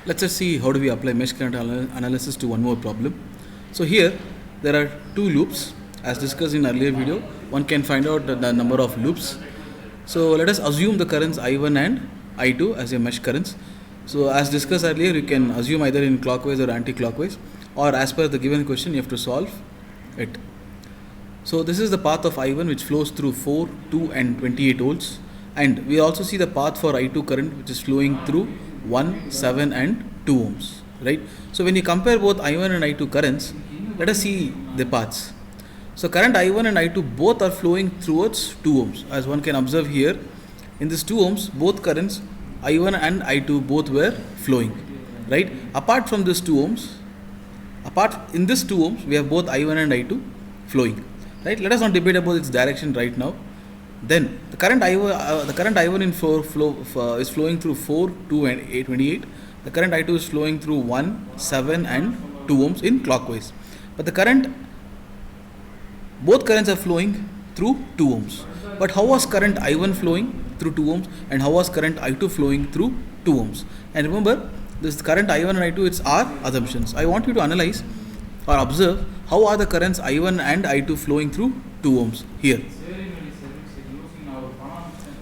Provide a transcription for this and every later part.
Let's just see how do we apply mesh current analysis to one more problem. So here there are two loops as discussed in earlier video. One can find out the number of loops. So let us assume the currents I1 and I2 as a mesh currents. So as discussed earlier, you can assume either in clockwise or anti-clockwise, or as per the given question you have to solve it. So this is the path of I1 which flows through 4, 2 and 28 volts, and we also see the path for I2 current which is flowing through 1, 7 and 2 ohms, right? So when you compare both I1 and I2 currents, let us see the paths. So current I1 and I2 both are flowing towards 2 ohms. As one can observe here, in this 2 ohms, both currents I1 and I2 both were flowing, right? Apart from this 2 ohms, in this 2 ohms, we have both I1 and I2 flowing, right? Let us not debate about its direction right now. Then the current I1 in flow is flowing through 4, 2 and 28. The current I2 is flowing through 1, 7 and 2 ohms in clockwise. But both currents are flowing through 2 ohms. But how was current I1 flowing through 2 ohms and how was current I2 flowing through 2 ohms? And remember, this current I1 and I2, it's our assumptions. I want you to analyze or observe how are the currents I1 and I2 flowing through 2 ohms here.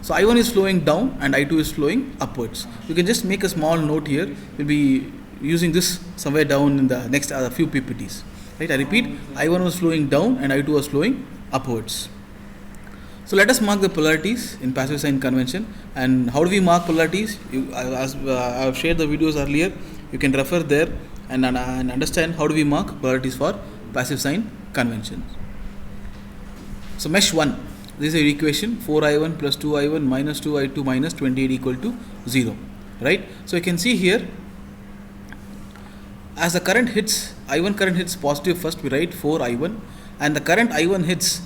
So I1 is flowing down and I2 is flowing upwards. You can just make a small note here. We'll be using this somewhere down in the next few PPTs. Right? I repeat, I1 was flowing down and I2 was flowing upwards. So let us mark the polarities in passive sign convention. And how do we mark polarities? As I have shared the videos earlier, you can refer there and understand how do we mark polarities for passive sign conventions. So mesh 1, this is your equation, 4I1 plus 2I1 minus 2I2 minus 28 equal to 0, right? So you can see here, as the current hits, I1 current hits positive first, we write 4I1, and the current I1 hits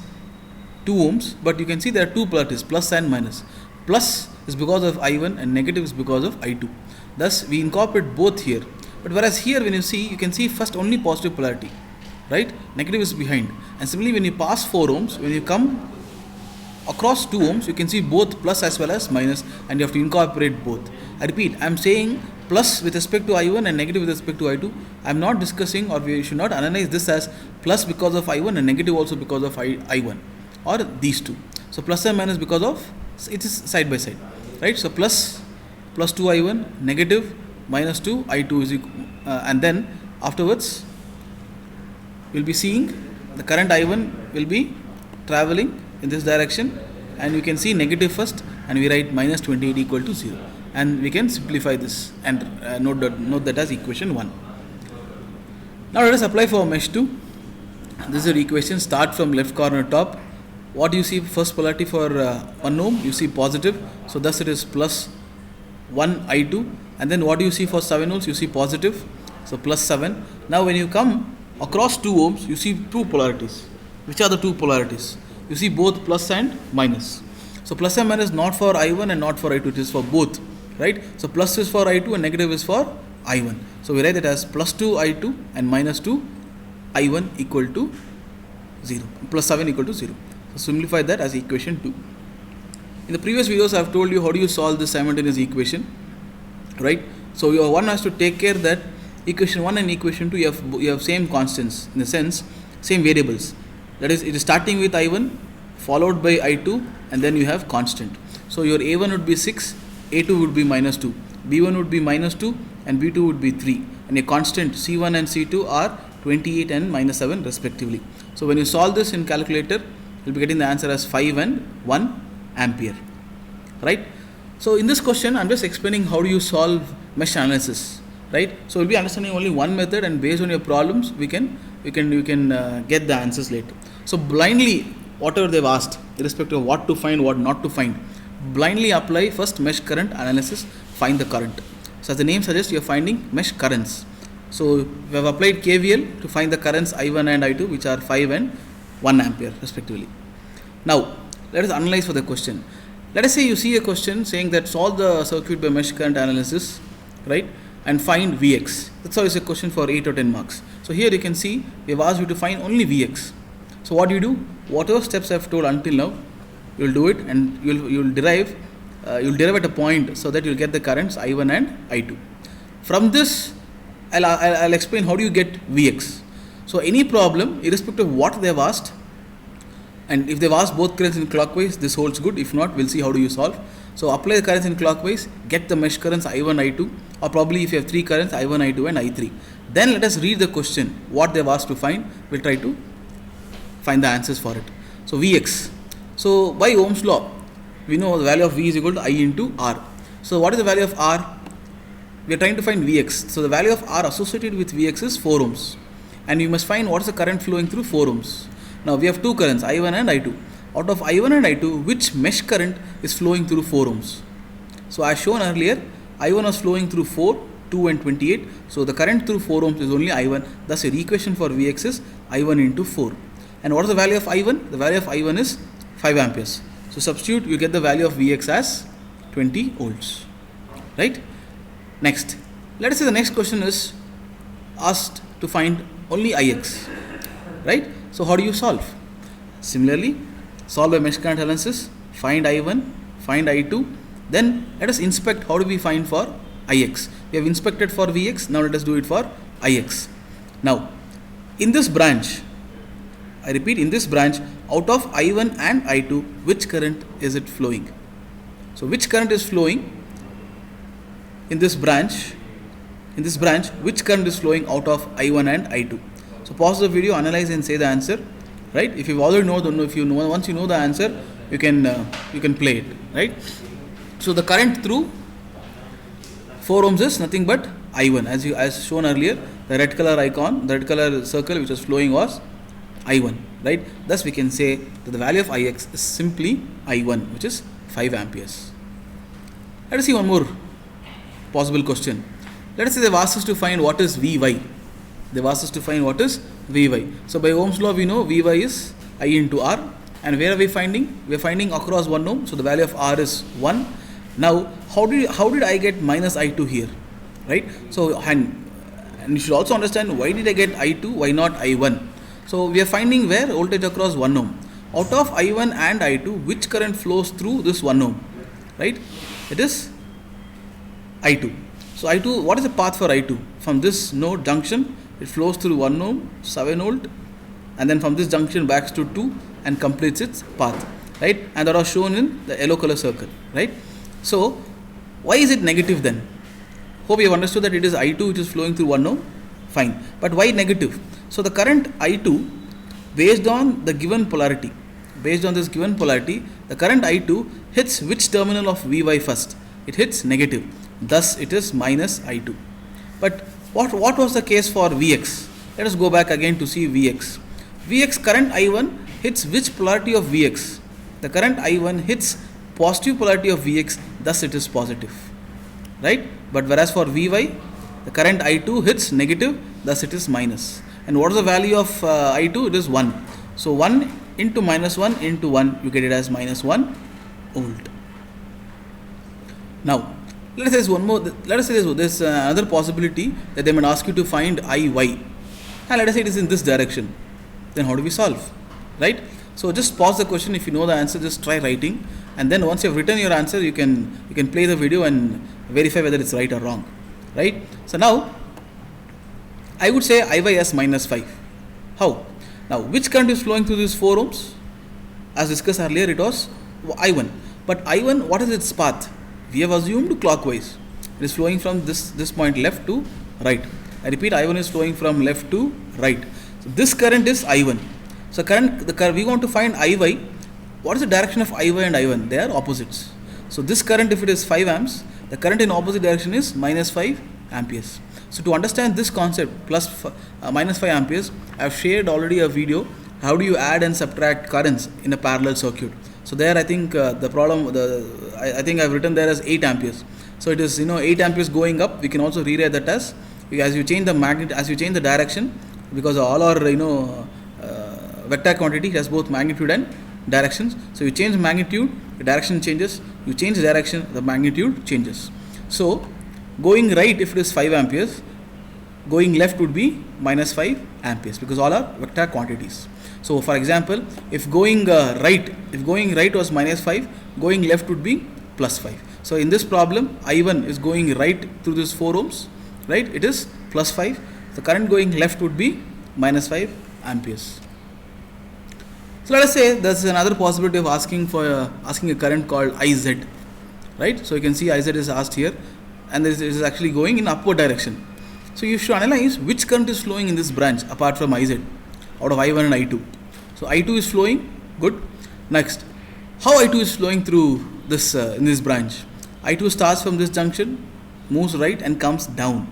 2 ohms, but you can see there are two polarities, plus and minus. Plus is because of I1 and negative is because of I2. Thus we incorporate both here. But whereas here when you can see first only positive polarity, right? Negative is behind. And similarly when you pass 4 ohms, when you come across 2 ohms, you can see both plus as well as minus, and you have to incorporate both. I repeat, I am saying plus with respect to I1 and negative with respect to I2. I am not discussing, or we should not analyze this as plus because of I1 and negative also because of I1, or these two. So plus and minus because of, it is side by side, right? So plus 2I1, negative minus 2 I2 is equal, and then afterwards we will be seeing the current I1 will be traveling in this direction, and you can see negative first, and we write minus 28 equal to 0, and we can simplify this and note that as equation 1. Now let us apply for mesh 2. This is your equation. Start from left corner top. What do you see first polarity for 1 ohm? You see positive, so thus it is plus 1 I2, and then what do you see for 7 ohms? You see positive, so plus 7. Now when you come across 2 ohms, you see two polarities. Which are the two polarities? You see both plus and minus. So plus and minus not for I1 and not for I2, it is for both, right? So plus is for I2 and negative is for I1. So we write it as plus 2 I2 and minus 2 I1 equal to 0, plus 7 equal to 0. So simplify that as equation 2. In the previous videos, I have told you how do you solve this simultaneous equation, right? So your one has to take care that equation 1 and equation 2 you have same constants, in the sense same variables. That is, it is starting with I1 followed by I2 and then you have constant. So your A1 would be 6, A2 would be minus 2, B1 would be minus 2 and B2 would be 3, and a constant C1 and C2 are 28 and minus 7 respectively. So when you solve this in calculator, you'll be getting the answer as 5 and 1 ampere, right? So in this question, I'm just explaining how do you solve mesh analysis, right? So we'll be understanding only one method, and based on your problems, you can get the answers later. So blindly, whatever they've asked, irrespective of what to find, what not to find, blindly apply first mesh current analysis, find the current. So as the name suggests, you're finding mesh currents. So we have applied KVL to find the currents I1 and I2, which are 5 and 1 ampere respectively. Now let us analyze for the question. Let us say you see a question saying that solve the circuit by mesh current analysis, right, and find Vx. That's how it's a question for 8 or 10 marks. So here you can see we have asked you to find only Vx. So what do you do? Whatever steps I have told until now, you will do it, and you will derive at a point so that you will get the currents I1 and I2. From this, I'll explain how do you get Vx. So any problem, irrespective of what they've asked, and if they've asked both currents in clockwise, this holds good. If not, we'll see how do you solve. So apply the currents in clockwise, get the mesh currents I1, I2, or probably if you have three currents, I1, I2 and I3. Then let us read the question, what they've asked to find. We'll try to find the answers for it. So Vx. So by Ohm's law, we know the value of V is equal to I into R. So what is the value of R? We are trying to find Vx. So the value of R associated with Vx is 4 ohms. And you must find what is the current flowing through 4 ohms. Now we have two currents, I1 and I2. Out of I1 and I2, which mesh current is flowing through 4 ohms? So as shown earlier, I1 was flowing through 4, 2 and 28. So the current through 4 ohms is only I1. Thus your equation for Vx is I1 into 4. And what is the value of I1? The value of I1 is 5 amperes. So substitute, you get the value of Vx as 20 volts. Right? Next, let us say the next question is asked to find only Ix. Right? So how do you solve? Similarly, solve by mesh current analysis, find I1, find I2. Then let us inspect how do we find for Ix. We have inspected for Vx, now let us do it for Ix. Now, in this branch, I repeat, in this branch, out of I1 and I2, which current is it flowing? So which current is flowing in this branch? In this branch, which current is flowing out of I1 and I2? So pause the video, analyze and say the answer. Right? If you already know, if you know, once you know the answer, you can play it. Right? So the current through 4 ohms is nothing but I1. As shown earlier, the red color icon, the red color circle which was flowing was I1. Right? Thus we can say that the value of Ix is simply I1, which is 5 amperes. Let us see one more possible question. Let us say they've asked us to find what is Vy. They've asked us to find what is Vy. So by Ohm's law we know Vy is I into R. And where are we finding? We are finding across 1 ohm. So the value of R is 1. Now how did I get minus I2 here? Right? So and you should also understand why did I get I2, why not I1? So we are finding where voltage across 1 ohm. Out of I1 and I2, which current flows through this 1 ohm? Right? It is I2. So I2, what is the path for I2? From this node junction, it flows through 1 ohm, 7 volt, and then from this junction backs to 2 and completes its path. Right? And that was shown in the yellow color circle. Right? So why is it negative then? Hope you have understood that it is I2 which is flowing through 1 ohm. Fine. But why negative? So the current I2, based on the given polarity, the current I2 hits which terminal of Vy first? It hits negative. Thus it is minus I2. But what was the case for Vx? Let us go back again to see Vx. Vx current I1 hits which polarity of Vx? The current I1 hits positive polarity of Vx, thus it is positive. Right? But whereas for Vy, the current I2 hits negative, thus it is minus. And what is the value of I2? It is 1. So 1 into minus 1 into 1, you get it as minus 1 volt. Now, let us say there's another possibility that they might ask you to find Iy. And let us say it is in this direction. Then how do we solve? Right? So just pause the question. If you know the answer, just try writing. And then once you have written your answer, you can play the video and verify whether it's right or wrong. Right? So now, I would say Iy as minus 5. How? Now, which current is flowing through these 4 ohms? As discussed earlier, it was I1. But I1, what is its path? We have assumed clockwise. It is flowing from this point left to right. I repeat, I1 is flowing from left to right. So this current is I1. So we want to find Iy. What is the direction of Iy and I1? They are opposites. So this current, if it is 5 amps, the current in opposite direction is minus 5 amperes. So to understand this concept, minus 5 amperes, I have shared already a video. How do you add and subtract currents in a parallel circuit? So there I think I think I have written there as 8 amperes. So it is 8 amperes going up. We can also rewrite that as you change the direction, because all our vector quantity has both magnitude and directions. So you change magnitude, the direction changes. You change the direction, the magnitude changes. So going right, if it is 5 amperes, going left would be minus 5 amperes, because all are vector quantities. So for example, if going right was minus 5, going left would be plus 5. So in this problem, I1 is going right through this 4 ohms right? It is plus 5. The current going left would be minus 5 amperes. So let us say there's another possibility of asking a current called IZ, right? So you can see IZ is asked here, and this is actually going in upward direction. So you should analyze which current is flowing in this branch apart from IZ out of I1 and I2. So I2 is flowing, good. Next, how I2 is flowing through this in this branch? I2 starts from this junction, moves right and comes down,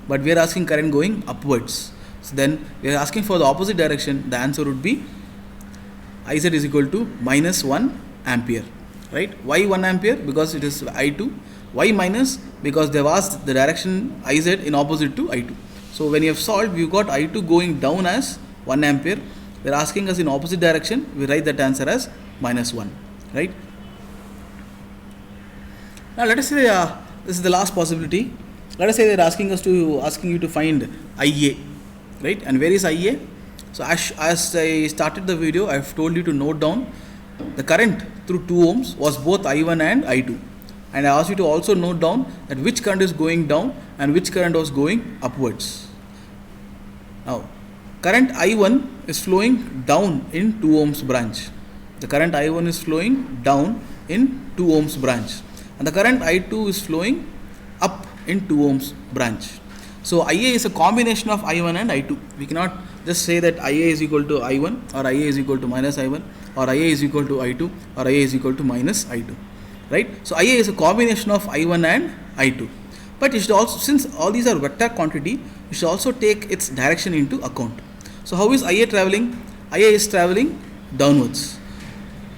but we are asking current going upwards. So then we are asking for the opposite direction. The answer would be IZ is equal to minus 1 ampere, right? Why 1 ampere? Because it is I2. Why minus? Because they have asked the direction IZ in opposite to I2. So when you have solved, you got I2 going down as 1 ampere. They are asking us in opposite direction. We write that answer as minus 1, right? Now let us say this is the last possibility. Let us say they are asking you to find IA, right? And where is IA? So as I started the video, I have told you to note down the current through 2 ohms was both I1 and I2. And I asked you to also note down that which current is going down and which current was going upwards. Now, current I1 is flowing down in 2 ohms branch. The current I1 is flowing down in 2 ohms branch. And the current I2 is flowing up in 2 ohms branch. So IA is a combination of I1 and I2. We cannot just say that IA is equal to I1 or IA is equal to minus I1 or IA is equal to I2 or IA is equal to minus I2, right? So IA is a combination of I1 and I2. But you should also, since all these are vector quantity, you should also take its direction into account. So how is IA traveling? IA is traveling downwards.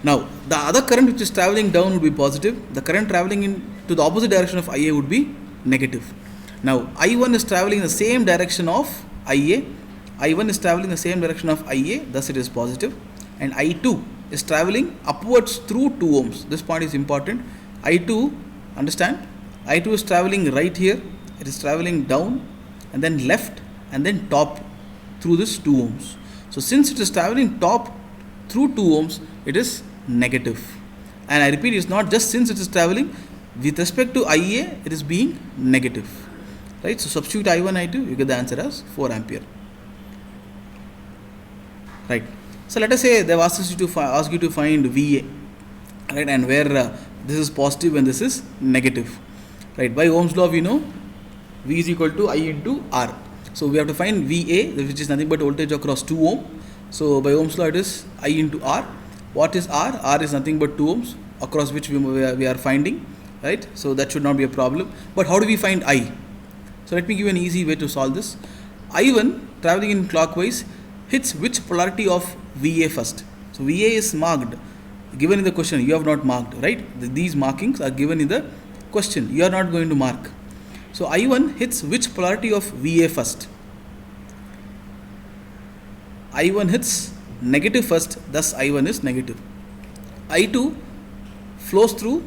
Now the other current which is traveling down would be positive. The current traveling to the opposite direction of IA would be negative. Now I1 is traveling in the same direction of IA. I1 is traveling in the same direction of IA, thus it is positive. And I2 is traveling upwards through 2 ohms. This point is important. I2, understand, I2 is traveling right here. It is traveling down and then left and then top through this 2 ohms. So since it is traveling top through 2 ohms, it is negative. And I repeat, it's not just since it is traveling, with respect to IA, it is being negative. Right? So substitute I1, I2, you get the answer as 4 ampere. Right. So let us say they have asked you to find VA, right, and where this is positive and this is negative, right? By Ohm's law we know V is equal to I into R. So we have to find VA, which is nothing but voltage across 2 ohm. So by Ohm's law it is I into R. What is R? R is nothing but 2 ohms across which we are finding, right? So that should not be a problem. But how do we find I? So let me give you an easy way to solve this. I1 traveling in clockwise hits which polarity of VA first? So VA is marked, given in the question, you have not marked, right? These markings are given in the question, you are not going to mark. So I1 hits which polarity of VA first? I1 hits negative first, thus I1 is negative. I2 flows through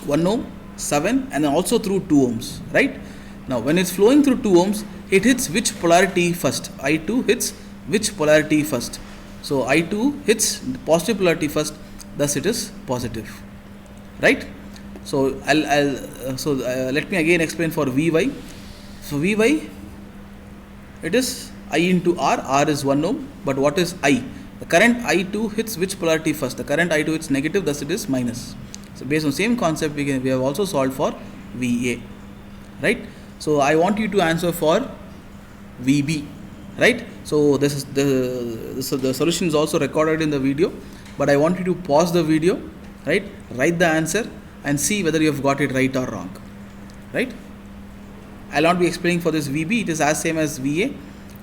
1 ohm, 7 and also through 2 ohms, right? Now when it's flowing through 2 ohms, it hits which polarity first? I2 hits which polarity first? So I2 hits positive polarity first, thus it is positive, right? So let me again explain for Vy. So Vy, it is I into R. R is 1 ohm, but what is I? The current I2 hits which polarity first? The current I2 hits negative, thus it is minus. So based on same concept, we have also solved for Va, right? So I want you to answer for Vb, right? So this is the solution is also recorded in the video, but I want you to pause the video, right? Write the answer and see whether you have got it right or wrong, right? I'll not be explaining for this Vb, it is as same as Va,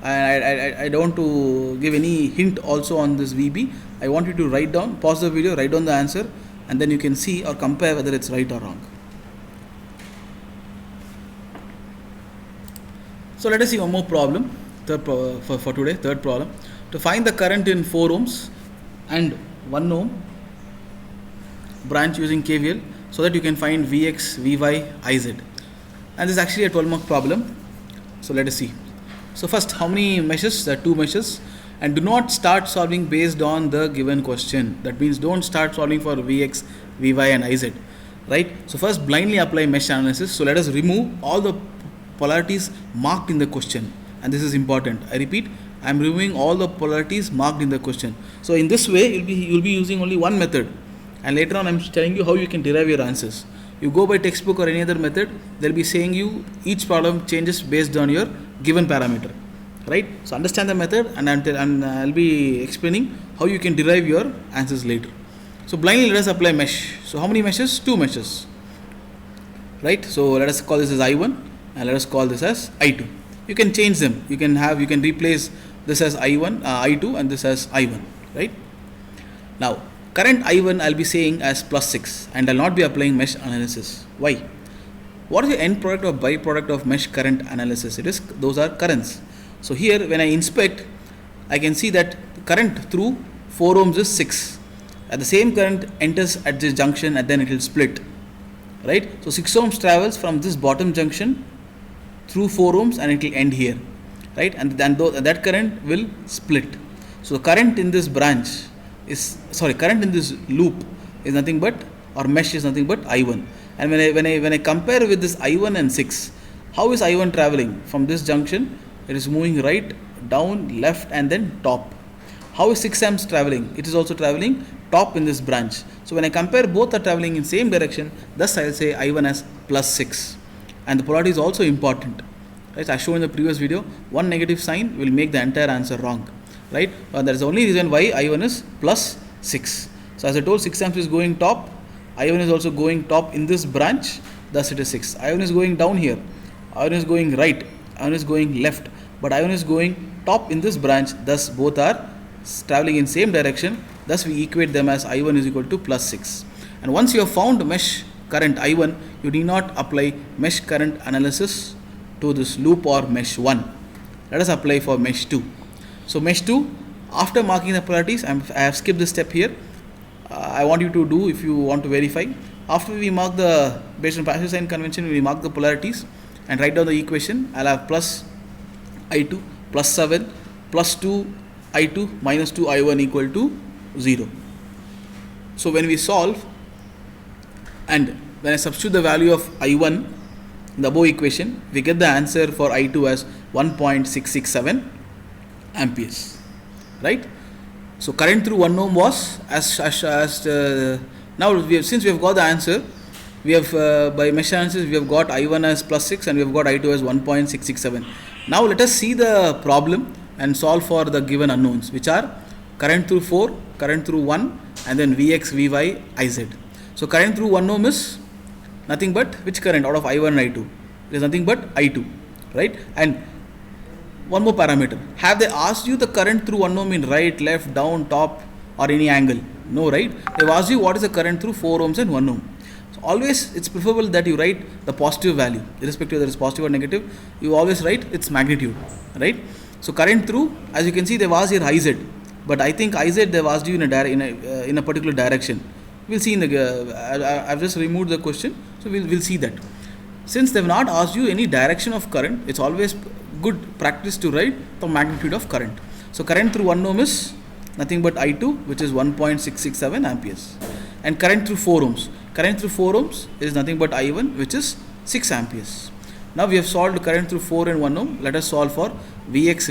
and I don't want to give any hint also on this Vb. I want you to write down, pause the video, write down the answer, and then you can see or compare whether it's right or wrong. So let us see one more problem, for today, third problem. To find the current in 4 ohms and 1 ohm branch using KVL, so that you can find Vx, Vy, Iz. And this is actually a 12-mark problem. So let us see. So first, how many meshes? There are 2 meshes. And do not start solving based on the given question. That means don't start solving for Vx, Vy and Iz, right? So first blindly apply mesh analysis. So let us remove all the polarities marked in the question, and this is important. I repeat, I am removing all the polarities marked in the question. So in this way you'll be using only one method, and later on I'm telling you how you can derive your answers. You go by textbook or any other method, they'll be saying you each problem changes based on your given parameter, right? So understand the method, and I'll be explaining how you can derive your answers later. So blindly let us apply mesh. So how many meshes? 2 meshes, right? So let us call this as I1 and let us call this as I2. You can change them. You can replace this as I1, I2 and this as I1, right? Now current I1 I'll be saying as +6, and I'll not be applying mesh analysis. Why? What is the end product or byproduct of mesh current analysis? Those are currents. So here when I inspect, I can see that the current through 4 ohms is 6. At the same current enters at this junction and then it will split, right? So 6 ohms travels from this bottom junction through 4 ohms and it will end here, right? And then that current will split. So current in this current in this loop is nothing but, or mesh is nothing but I1. And when I compare with this I1 and 6, how is I1 traveling? From this junction it is moving right, down, left and then top. How is 6 amps traveling? It is also traveling top in this branch. So when I compare, both are traveling in same direction, thus I will say I1 as +6. And the polarity is also important, right? As shown in the previous video, one negative sign will make the entire answer wrong, right? That is the only reason why I1 is +6. So as I told, 6 amps is going top, I1 is also going top in this branch, thus it is 6. I1 is going down here, I1 is going right, I1 is going left, but I1 is going top in this branch, thus both are traveling in same direction, thus we equate them as I1 is equal to +6. And once you have found mesh current I1, you need not apply mesh current analysis to this loop or mesh 1. Let us apply for mesh 2. So mesh 2, after marking the polarities, I have skipped this step here. I want you to do if you want to verify. After we mark based on passive sign convention, we mark the polarities and write down the equation. I'll have plus I2 +7 +2 I2 -2 I1 equal to 0. So when we solve and when I substitute the value of I1 in the above equation, we get the answer for I2 as 1.667 amperes, right? So current through 1 ohm was now since we have got the answer, we have by mesh analysis we have got I1 as +6 and we have got I2 as 1.667. Now let us see the problem and solve for the given unknowns, which are current through 4, current through 1 and then Vx, Vy, Iz. So current through 1 ohm is nothing but which current out of I1 and I2? It is nothing but I2, right? And one more parameter. Have they asked you the current through 1 ohm in right, left, down, top or any angle? No, right? They have asked you what is the current through 4 ohms and 1 ohm. So always it's preferable that you write the positive value, irrespective whether it's positive or negative. You always write its magnitude, right? So current through, as you can see, they've asked here Iz, but I think Iz they've asked you in a particular direction. We'll see in the. I've just removed the question, so we'll see that. Since they've not asked you any direction of current, it's always good practice to write the magnitude of current. So current through 1 ohm is nothing but I2, which is 1.667 amperes, and current through 4 ohms. Current through 4 ohms is nothing but I1, which is 6 amperes. Now we have solved current through 4 and 1 ohm. Let us solve for Vx,